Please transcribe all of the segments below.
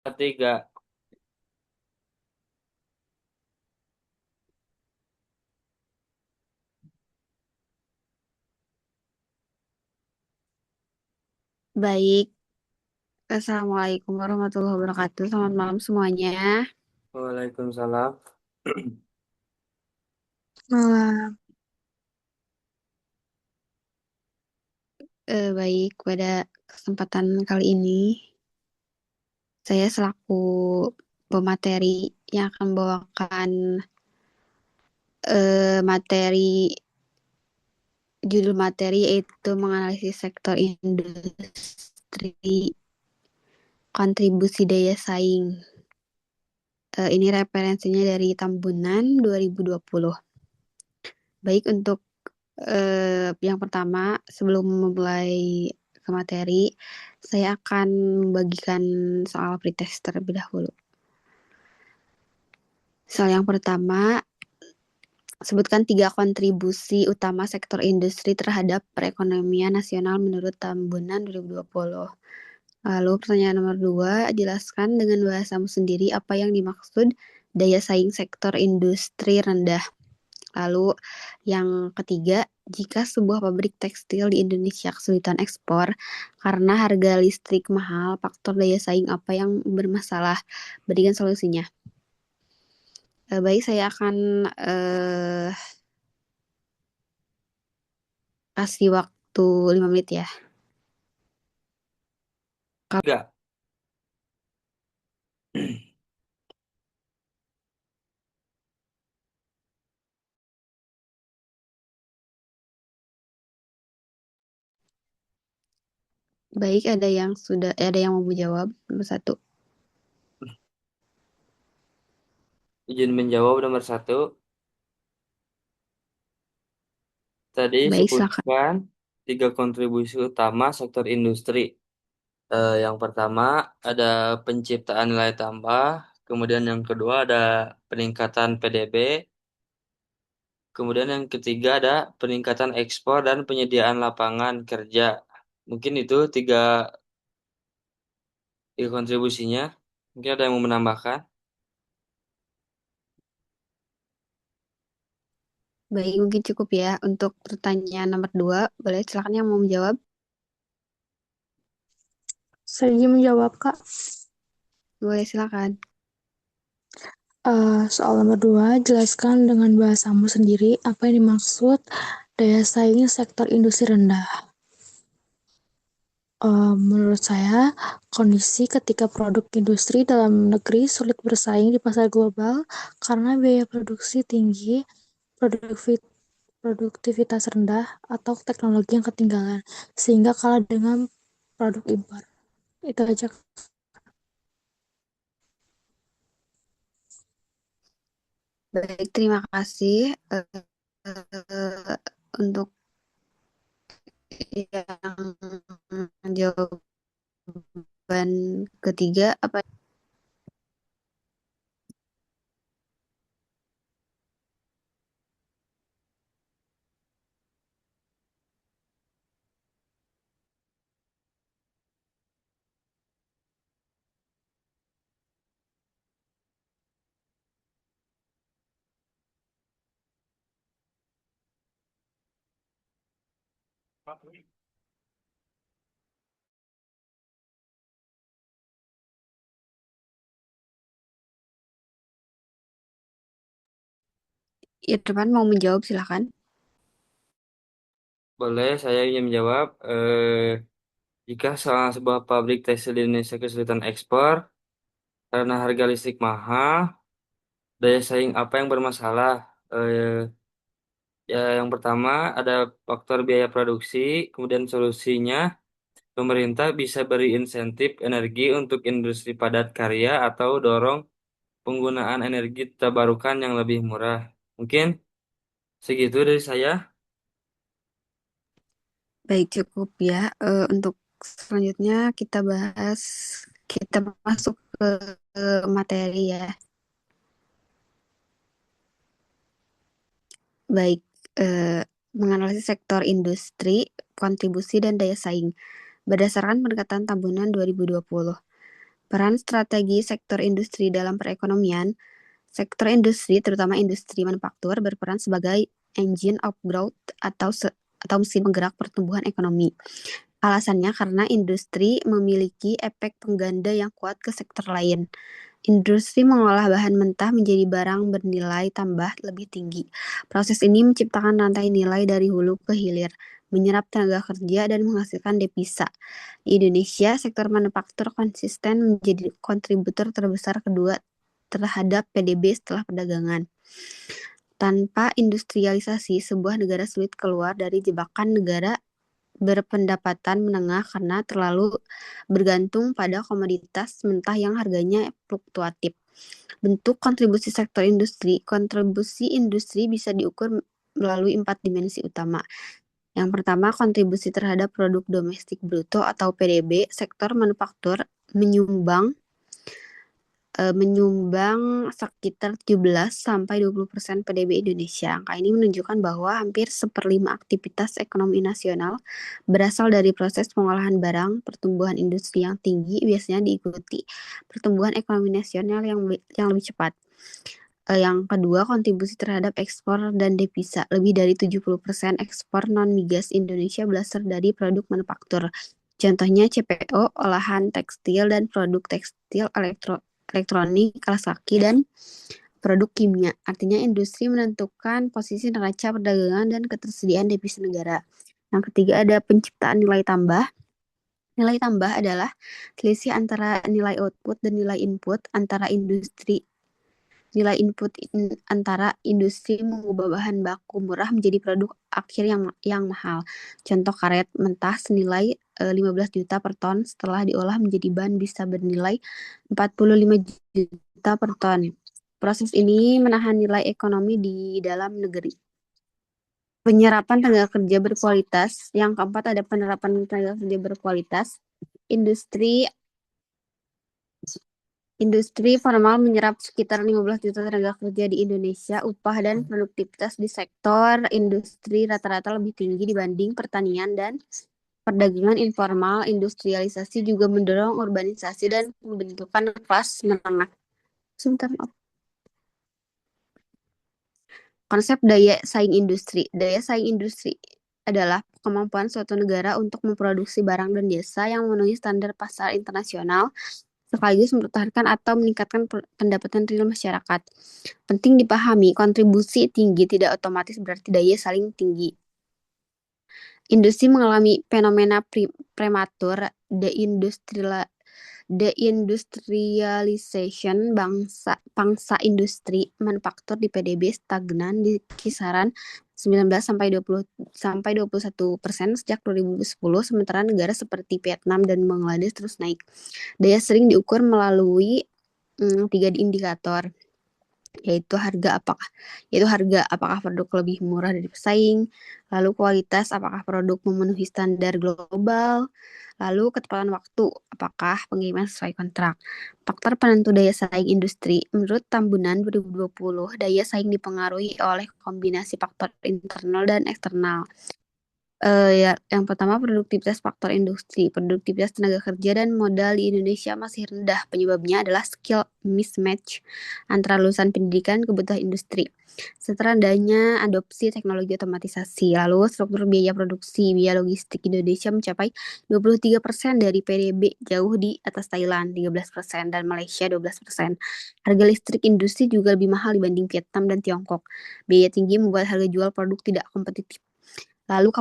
Tiga. Baik, Assalamualaikum warahmatullahi wabarakatuh. Selamat malam semuanya. Waalaikumsalam. Malam. Baik, pada kesempatan kali ini, saya selaku pemateri yang akan membawakan materi, judul materi yaitu menganalisis sektor industri kontribusi daya saing. Ini referensinya dari Tambunan 2020. Baik, untuk yang pertama, sebelum memulai ke materi, saya akan membagikan soal pretest terlebih dahulu. Soal yang pertama, sebutkan 3 kontribusi utama sektor industri terhadap perekonomian nasional menurut Tambunan 2020. Lalu pertanyaan nomor 2, jelaskan dengan bahasamu sendiri apa yang dimaksud daya saing sektor industri rendah. Lalu yang ketiga, jika sebuah pabrik tekstil di Indonesia kesulitan ekspor karena harga listrik mahal, faktor daya saing apa yang bermasalah? Berikan solusinya. Baik, saya akan kasih waktu 5 menit ya. Tiga. Baik, ada yang mau menjawab. Nomor satu. Izin menjawab nomor satu. Tadi Baik, silakan. sebutkan 3 kontribusi utama sektor industri. Yang pertama ada penciptaan nilai tambah. Kemudian yang kedua ada peningkatan PDB. Kemudian yang ketiga ada peningkatan ekspor dan penyediaan lapangan kerja. Mungkin itu tiga kontribusinya. Mungkin ada yang mau menambahkan. Baik, mungkin cukup ya. Untuk pertanyaan nomor 2, boleh silakan yang mau menjawab. Saya ingin menjawab, Kak. Boleh silakan. Soal nomor 2, jelaskan dengan bahasamu sendiri apa yang dimaksud daya saing sektor industri rendah. Menurut saya, kondisi ketika produk industri dalam negeri sulit bersaing di pasar global karena biaya produksi tinggi, produktivitas rendah, atau teknologi yang ketinggalan, sehingga kalah dengan produk impor. Itu aja. Baik, terima kasih untuk yang jawaban ketiga. Apa Irfan mau menjawab, silakan. Boleh, saya ingin menjawab. Jika salah sebuah pabrik tekstil di Indonesia kesulitan ekspor karena harga listrik mahal, daya saing apa yang bermasalah? Ya, yang pertama ada faktor biaya produksi, kemudian solusinya pemerintah bisa beri insentif energi untuk industri padat karya atau dorong penggunaan energi terbarukan yang lebih murah. Mungkin segitu dari saya. Baik, cukup ya. Untuk selanjutnya kita masuk ke materi ya. Baik, menganalisis sektor industri, kontribusi dan daya saing berdasarkan pendekatan Tambunan 2020. Peran strategi sektor industri dalam perekonomian. Sektor industri, terutama industri manufaktur, berperan sebagai engine of growth atau mesin penggerak pertumbuhan ekonomi. Alasannya karena industri memiliki efek pengganda yang kuat ke sektor lain. Industri mengolah bahan mentah menjadi barang bernilai tambah lebih tinggi. Proses ini menciptakan rantai nilai dari hulu ke hilir, menyerap tenaga kerja dan menghasilkan devisa. Di Indonesia, sektor manufaktur konsisten menjadi kontributor terbesar kedua terhadap PDB setelah perdagangan. Tanpa industrialisasi, sebuah negara sulit keluar dari jebakan negara berpendapatan menengah karena terlalu bergantung pada komoditas mentah yang harganya fluktuatif. Bentuk kontribusi sektor industri. Kontribusi industri bisa diukur melalui 4 dimensi utama. Yang pertama, kontribusi terhadap produk domestik bruto atau PDB. Sektor manufaktur menyumbang sekitar 17-20% PDB Indonesia. Angka ini menunjukkan bahwa hampir 1/5 aktivitas ekonomi nasional berasal dari proses pengolahan barang. Pertumbuhan industri yang tinggi biasanya diikuti pertumbuhan ekonomi nasional yang lebih cepat. Yang kedua, kontribusi terhadap ekspor dan devisa. Lebih dari 70% ekspor non-migas Indonesia berasal dari produk manufaktur. Contohnya CPO, olahan tekstil dan produk tekstil, elektronik, alas kaki, dan produk kimia. Artinya industri menentukan posisi neraca perdagangan dan ketersediaan devisa negara. Yang ketiga ada penciptaan nilai tambah. Nilai tambah adalah selisih antara nilai output dan nilai input antara industri. Nilai input antara industri mengubah bahan baku murah menjadi produk akhir yang mahal. Contoh karet mentah senilai 15 juta per ton setelah diolah menjadi bahan bisa bernilai 45 juta per ton. Proses ini menahan nilai ekonomi di dalam negeri. Penyerapan tenaga kerja berkualitas. Yang keempat ada penerapan tenaga kerja berkualitas. Industri formal menyerap sekitar 15 juta tenaga kerja di Indonesia. Upah dan produktivitas di sektor industri rata-rata lebih tinggi dibanding pertanian dan perdagangan informal. Industrialisasi juga mendorong urbanisasi dan pembentukan kelas menengah. Sebentar, maaf. Konsep daya saing industri. Daya saing industri adalah kemampuan suatu negara untuk memproduksi barang dan jasa yang memenuhi standar pasar internasional sekaligus mempertahankan atau meningkatkan pendapatan real masyarakat. Penting dipahami, kontribusi tinggi tidak otomatis berarti daya saing tinggi. Industri mengalami fenomena prematur deindustrialization. Pangsa industri manufaktur di PDB stagnan di kisaran 19-21% sejak 2010, sementara negara seperti Vietnam dan Bangladesh terus naik. Daya sering diukur melalui 3 indikator, yaitu harga apakah produk lebih murah dari pesaing, lalu kualitas apakah produk memenuhi standar global, lalu ketepatan waktu apakah pengiriman sesuai kontrak. Faktor penentu daya saing industri. Menurut Tambunan 2020, daya saing dipengaruhi oleh kombinasi faktor internal dan eksternal. Yang pertama, produktivitas faktor industri. Produktivitas tenaga kerja dan modal di Indonesia masih rendah. Penyebabnya adalah skill mismatch antara lulusan pendidikan kebutuhan industri, serta rendahnya adopsi teknologi otomatisasi. Lalu struktur biaya produksi, biaya logistik Indonesia mencapai 23% dari PDB, jauh di atas Thailand 13% dan Malaysia 12%. Harga listrik industri juga lebih mahal dibanding Vietnam dan Tiongkok. Biaya tinggi membuat harga jual produk tidak kompetitif. Lalu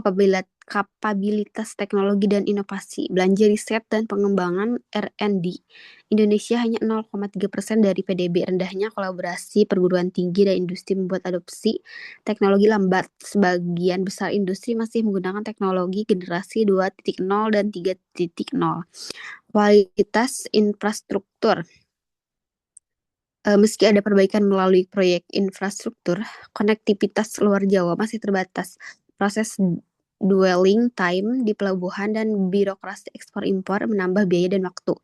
kapabilitas teknologi dan inovasi, belanja riset dan pengembangan R&D. Indonesia hanya 0,3% dari PDB. Rendahnya kolaborasi perguruan tinggi dan industri membuat adopsi teknologi lambat. Sebagian besar industri masih menggunakan teknologi generasi 2.0 dan 3.0. Kualitas infrastruktur. Meski ada perbaikan melalui proyek infrastruktur, konektivitas luar Jawa masih terbatas. Proses dwelling time di pelabuhan dan birokrasi ekspor-impor menambah biaya dan waktu.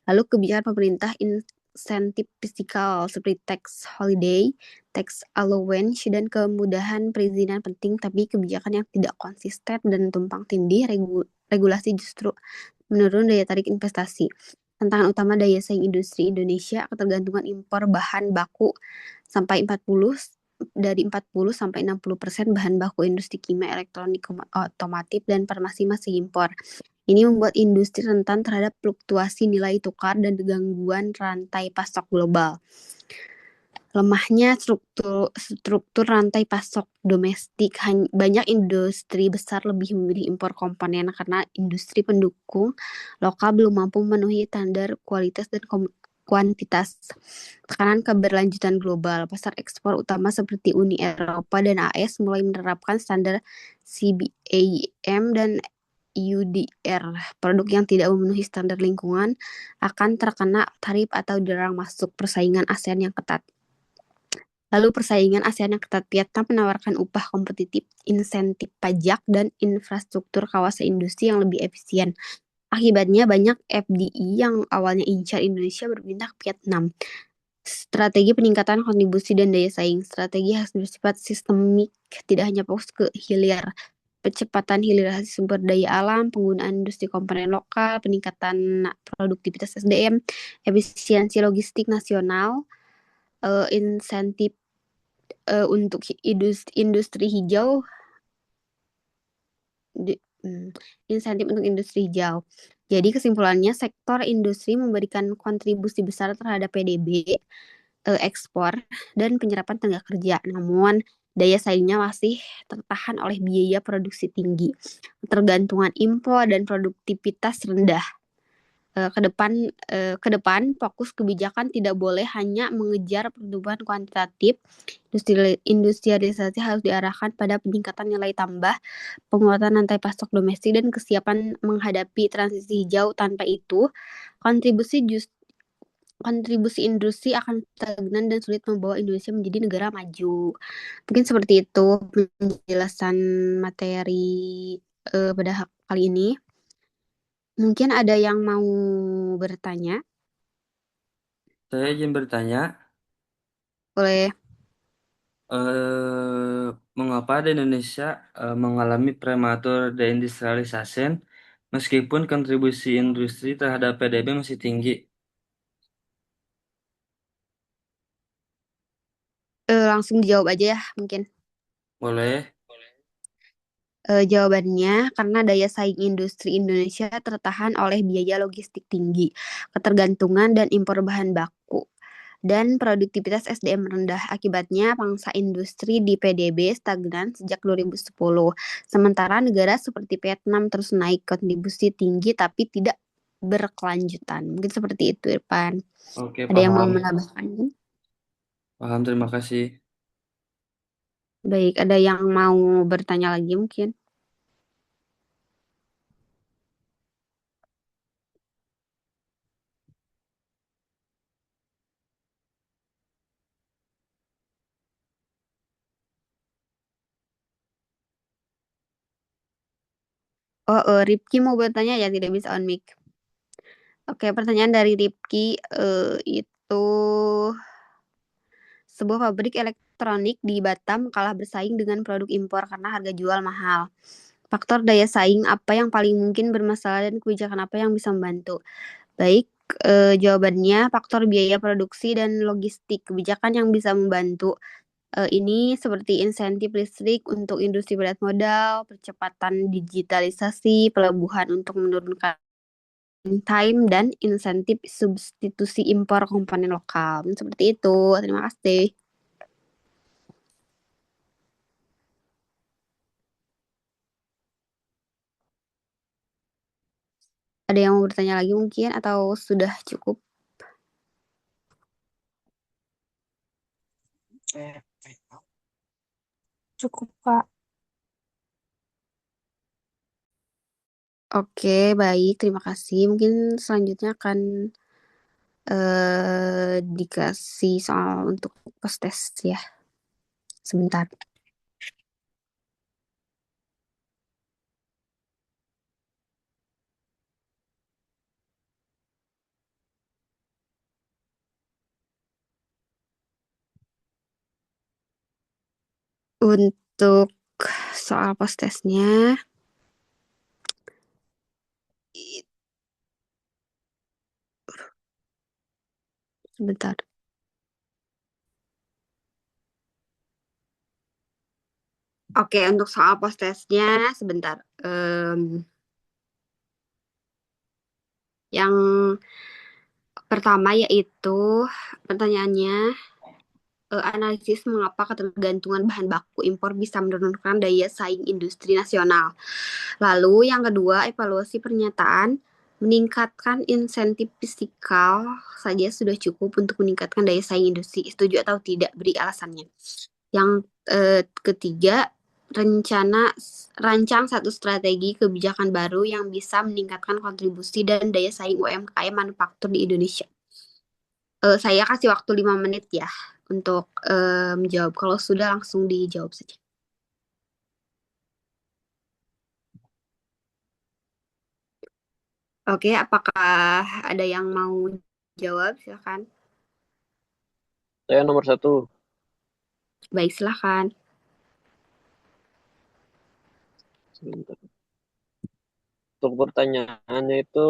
Lalu kebijakan pemerintah insentif fiskal seperti tax holiday, tax allowance, dan kemudahan perizinan penting, tapi kebijakan yang tidak konsisten dan tumpang tindih regulasi justru menurun daya tarik investasi. Tantangan utama daya saing industri Indonesia, ketergantungan impor bahan baku sampai 40 sampai 60% bahan baku industri kimia, elektronik, otomotif, dan farmasi masih impor. Ini membuat industri rentan terhadap fluktuasi nilai tukar dan gangguan rantai pasok global. Lemahnya struktur rantai pasok domestik. Banyak industri besar lebih memilih impor komponen karena industri pendukung lokal belum mampu memenuhi standar kualitas dan kuantitas. Tekanan keberlanjutan global. Pasar ekspor utama seperti Uni Eropa dan AS mulai menerapkan standar CBAM dan UDR. Produk yang tidak memenuhi standar lingkungan akan terkena tarif atau dilarang masuk. Persaingan ASEAN yang ketat. Lalu persaingan ASEAN yang ketat, Vietnam menawarkan upah kompetitif, insentif pajak, dan infrastruktur kawasan industri yang lebih efisien. Akibatnya banyak FDI yang awalnya incar Indonesia berpindah ke Vietnam. Strategi peningkatan kontribusi dan daya saing. Strategi harus bersifat sistemik, tidak hanya fokus ke hilir. Percepatan hilirisasi sumber daya alam, penggunaan industri komponen lokal, peningkatan produktivitas SDM, efisiensi logistik nasional, insentif untuk industri hijau, insentif untuk industri hijau. Jadi kesimpulannya sektor industri memberikan kontribusi besar terhadap PDB, ekspor, dan penyerapan tenaga kerja. Namun daya saingnya masih tertahan oleh biaya produksi tinggi, ketergantungan impor, dan produktivitas rendah. Ke depan fokus kebijakan tidak boleh hanya mengejar pertumbuhan kuantitatif. Industrialisasi harus diarahkan pada peningkatan nilai tambah, penguatan rantai pasok domestik, dan kesiapan menghadapi transisi hijau. Tanpa itu, kontribusi industri akan stagnan dan sulit membawa Indonesia menjadi negara maju. Mungkin seperti itu penjelasan materi pada kali ini. Mungkin ada yang mau bertanya? Saya izin bertanya, Boleh. mengapa di Indonesia mengalami prematur deindustrialisasi meskipun kontribusi industri terhadap PDB masih tinggi? Langsung dijawab aja ya mungkin. Boleh. Jawabannya karena daya saing industri Indonesia tertahan oleh biaya logistik tinggi, ketergantungan dan impor bahan baku, dan produktivitas SDM rendah. Akibatnya pangsa industri di PDB stagnan sejak 2010. Sementara negara seperti Vietnam terus naik kontribusi tinggi tapi tidak berkelanjutan. Mungkin seperti itu, Irfan. Oke, Ada yang mau paham. menambahkan? Paham, terima kasih. Baik, ada yang mau bertanya lagi mungkin? Oh, Ripki mau bertanya ya, tidak bisa on mic. Oke, pertanyaan dari Ripki itu sebuah pabrik elektronik di Batam kalah bersaing dengan produk impor karena harga jual mahal. Faktor daya saing apa yang paling mungkin bermasalah dan kebijakan apa yang bisa membantu? Baik, jawabannya faktor biaya produksi dan logistik. Kebijakan yang bisa membantu ini seperti insentif listrik untuk industri padat modal, percepatan digitalisasi, pelabuhan untuk menurunkan time, dan insentif substitusi impor komponen lokal. Seperti itu. Terima kasih. Ada yang mau bertanya lagi mungkin atau sudah cukup? Cukup, Kak. Oke, baik. Terima kasih. Mungkin selanjutnya akan dikasih soal untuk post test ya. Sebentar. Untuk soal post testnya, Sebentar. Oke, untuk soal post testnya sebentar. Yang pertama yaitu pertanyaannya, analisis mengapa ketergantungan bahan baku impor bisa menurunkan daya saing industri nasional. Lalu yang kedua, evaluasi pernyataan meningkatkan insentif fiskal saja sudah cukup untuk meningkatkan daya saing industri. Setuju atau tidak? Beri alasannya. Yang ketiga, rancang satu strategi kebijakan baru yang bisa meningkatkan kontribusi dan daya saing UMKM manufaktur di Indonesia. Saya kasih waktu 5 menit ya untuk menjawab. Kalau sudah langsung dijawab saja. Oke, apakah ada yang mau jawab? Silakan. Saya nomor 1. Baik, silakan. Sebentar. Untuk pertanyaannya itu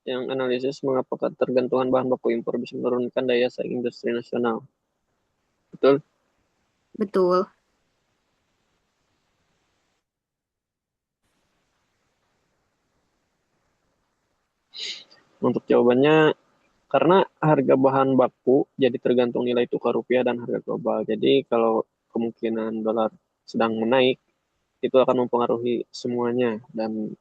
yang analisis mengapa ketergantungan bahan baku impor bisa menurunkan daya saing industri nasional. Betul? Betul. Untuk jawabannya, karena harga bahan baku jadi tergantung nilai tukar rupiah dan harga global. Jadi kalau kemungkinan dolar sedang menaik, itu akan mempengaruhi semuanya. Dan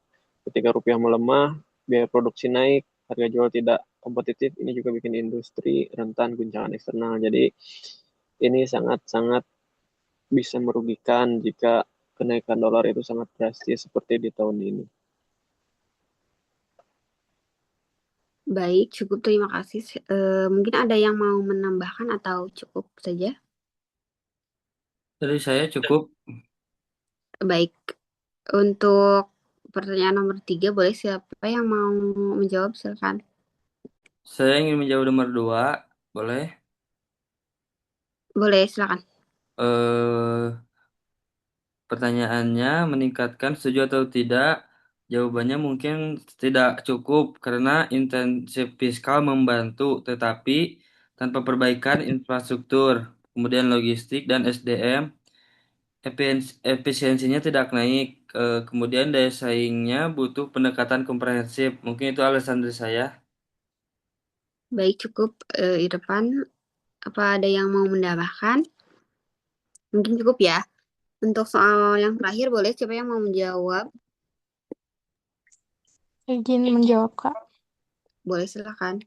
ketika rupiah melemah, biaya produksi naik, harga jual tidak kompetitif, ini juga bikin industri rentan guncangan eksternal. Jadi ini sangat-sangat bisa merugikan jika kenaikan dolar itu sangat drastis seperti di tahun ini. Baik, cukup terima kasih. Mungkin ada yang mau menambahkan atau cukup saja? Dari saya cukup. Baik, untuk pertanyaan nomor 3, boleh siapa yang mau menjawab? Silakan. Saya ingin menjawab nomor 2. Boleh? Boleh, silakan. Eh, Pertanyaannya meningkatkan setuju atau tidak? Jawabannya mungkin tidak cukup karena intensif fiskal membantu, tetapi tanpa perbaikan infrastruktur, kemudian logistik dan SDM, efisiensinya tidak naik. Kemudian daya saingnya butuh pendekatan komprehensif. Mungkin itu alasan dari saya. Baik, cukup. Irfan, apa ada yang mau menambahkan? Mungkin cukup ya. Untuk soal yang terakhir, boleh siapa yang mau menjawab? Izin menjawab, Kak. Boleh, silakan.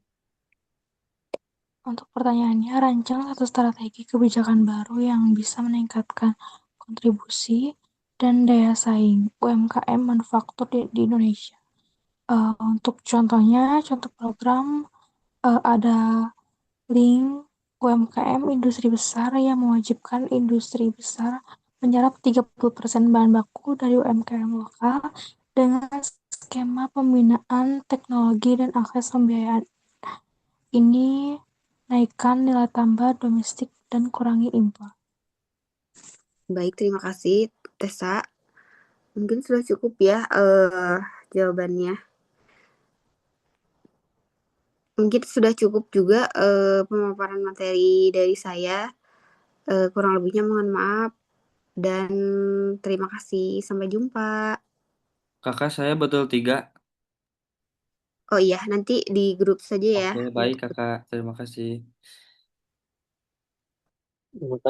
Untuk pertanyaannya, rancang satu strategi kebijakan baru yang bisa meningkatkan kontribusi dan daya saing UMKM manufaktur di Indonesia. Untuk contohnya, contoh program ada link UMKM industri besar yang mewajibkan industri besar menyerap 30% bahan baku dari UMKM lokal dengan skema pembinaan teknologi dan akses pembiayaan. Ini naikkan nilai tambah domestik dan kurangi impor. Baik, terima kasih, Tessa. Mungkin sudah cukup ya jawabannya. Mungkin sudah cukup juga pemaparan materi dari saya. Kurang lebihnya mohon maaf dan terima kasih. Sampai jumpa. Kakak saya betul 3. Oh iya, nanti di grup saja ya. Oke, baik kakak. Terima kasih. Terima kasih.